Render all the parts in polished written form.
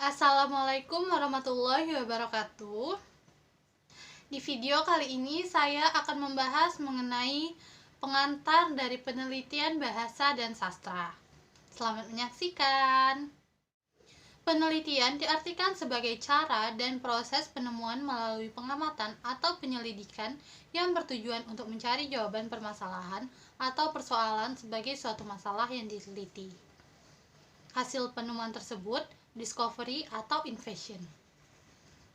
Assalamualaikum warahmatullahi wabarakatuh. Di video kali ini saya akan membahas mengenai pengantar dari penelitian bahasa dan sastra. Selamat menyaksikan. Penelitian diartikan sebagai cara dan proses penemuan melalui pengamatan atau penyelidikan yang bertujuan untuk mencari jawaban permasalahan atau persoalan sebagai suatu masalah yang diteliti. Hasil penemuan tersebut discovery atau invention.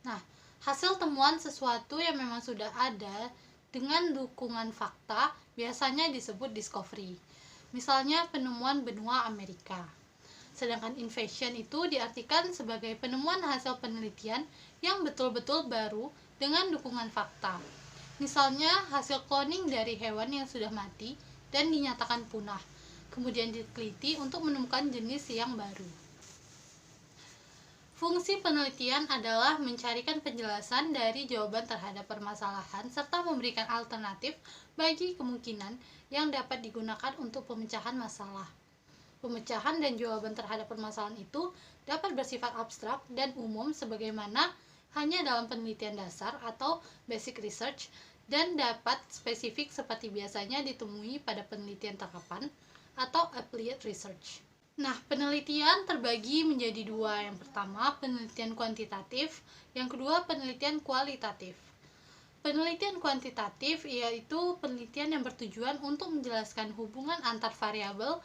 Nah, hasil temuan sesuatu yang memang sudah ada dengan dukungan fakta biasanya disebut discovery. Misalnya penemuan benua Amerika. Sedangkan invention itu diartikan sebagai penemuan hasil penelitian yang betul-betul baru dengan dukungan fakta. Misalnya hasil cloning dari hewan yang sudah mati dan dinyatakan punah, kemudian diteliti untuk menemukan jenis yang baru. Fungsi penelitian adalah mencarikan penjelasan dari jawaban terhadap permasalahan serta memberikan alternatif bagi kemungkinan yang dapat digunakan untuk pemecahan masalah. Pemecahan dan jawaban terhadap permasalahan itu dapat bersifat abstrak dan umum sebagaimana hanya dalam penelitian dasar atau basic research dan dapat spesifik seperti biasanya ditemui pada penelitian terapan atau applied research. Nah, penelitian terbagi menjadi dua. Yang pertama, penelitian kuantitatif. Yang kedua, penelitian kualitatif. Penelitian kuantitatif yaitu penelitian yang bertujuan untuk menjelaskan hubungan antar variabel,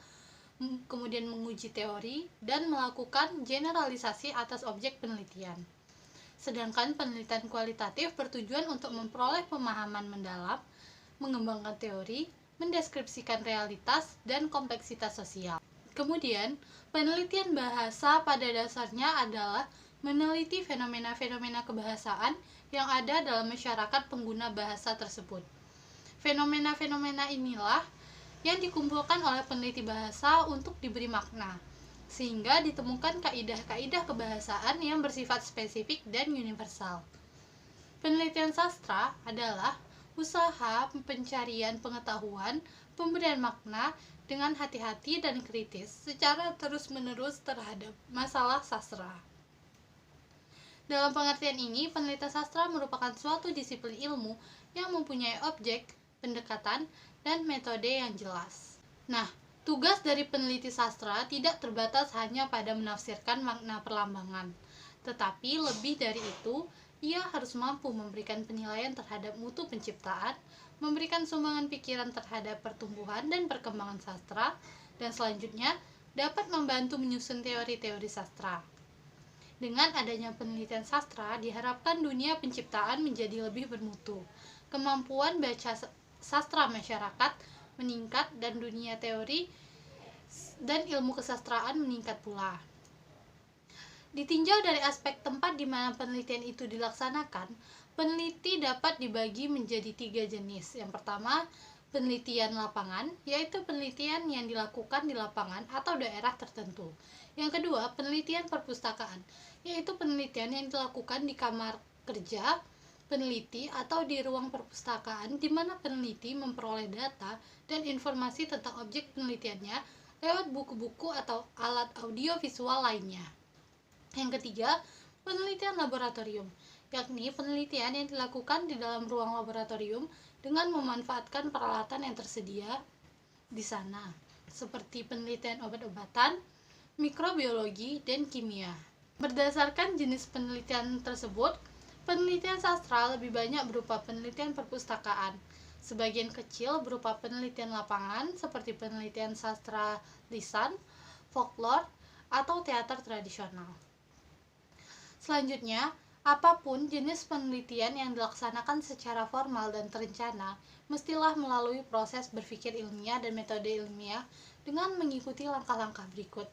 kemudian menguji teori, dan melakukan generalisasi atas objek penelitian. Sedangkan penelitian kualitatif bertujuan untuk memperoleh pemahaman mendalam, mengembangkan teori, mendeskripsikan realitas, dan kompleksitas sosial. Kemudian, penelitian bahasa pada dasarnya adalah meneliti fenomena-fenomena kebahasaan yang ada dalam masyarakat pengguna bahasa tersebut. Fenomena-fenomena inilah yang dikumpulkan oleh peneliti bahasa untuk diberi makna, sehingga ditemukan kaidah-kaidah kebahasaan yang bersifat spesifik dan universal. Penelitian sastra adalah usaha pencarian pengetahuan, pemberian makna dengan hati-hati dan kritis secara terus-menerus terhadap masalah sastra. Dalam pengertian ini, penelitian sastra merupakan suatu disiplin ilmu yang mempunyai objek, pendekatan, dan metode yang jelas. Nah, tugas dari peneliti sastra tidak terbatas hanya pada menafsirkan makna perlambangan, tetapi lebih dari itu, ia harus mampu memberikan penilaian terhadap mutu penciptaan, memberikan sumbangan pikiran terhadap pertumbuhan dan perkembangan sastra, dan selanjutnya dapat membantu menyusun teori-teori sastra. Dengan adanya penelitian sastra, diharapkan dunia penciptaan menjadi lebih bermutu, kemampuan baca sastra masyarakat meningkat, dan dunia teori dan ilmu kesastraan meningkat pula. Ditinjau dari aspek tempat di mana penelitian itu dilaksanakan, peneliti dapat dibagi menjadi 3 jenis. Yang pertama, penelitian lapangan, yaitu penelitian yang dilakukan di lapangan atau daerah tertentu. Yang kedua, penelitian perpustakaan, yaitu penelitian yang dilakukan di kamar kerja peneliti atau di ruang perpustakaan di mana peneliti memperoleh data dan informasi tentang objek penelitiannya lewat buku-buku atau alat audio visual lainnya. Yang ketiga, penelitian laboratorium, yakni penelitian yang dilakukan di dalam ruang laboratorium dengan memanfaatkan peralatan yang tersedia di sana, seperti penelitian obat-obatan, mikrobiologi, dan kimia. Berdasarkan jenis penelitian tersebut, penelitian sastra lebih banyak berupa penelitian perpustakaan, sebagian kecil berupa penelitian lapangan seperti penelitian sastra lisan, folklore, atau teater tradisional. Selanjutnya, apapun jenis penelitian yang dilaksanakan secara formal dan terencana, mestilah melalui proses berpikir ilmiah dan metode ilmiah dengan mengikuti langkah-langkah berikut.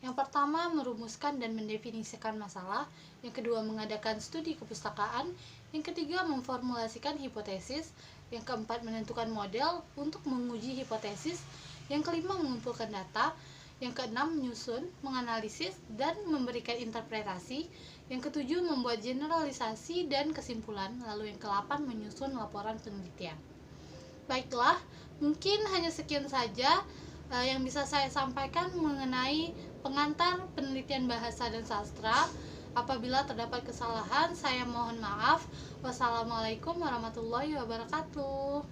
Yang pertama, merumuskan dan mendefinisikan masalah. Yang kedua, mengadakan studi kepustakaan. Yang ketiga, memformulasikan hipotesis. Yang keempat, menentukan model untuk menguji hipotesis. Yang kelima, mengumpulkan data. Yang keenam, menyusun, menganalisis, dan memberikan interpretasi. Yang ketujuh, membuat generalisasi dan kesimpulan. Lalu yang kedelapan, menyusun laporan penelitian. Baiklah, mungkin hanya sekian saja yang bisa saya sampaikan mengenai pengantar penelitian bahasa dan sastra. Apabila terdapat kesalahan, saya mohon maaf. Wassalamualaikum warahmatullahi wabarakatuh.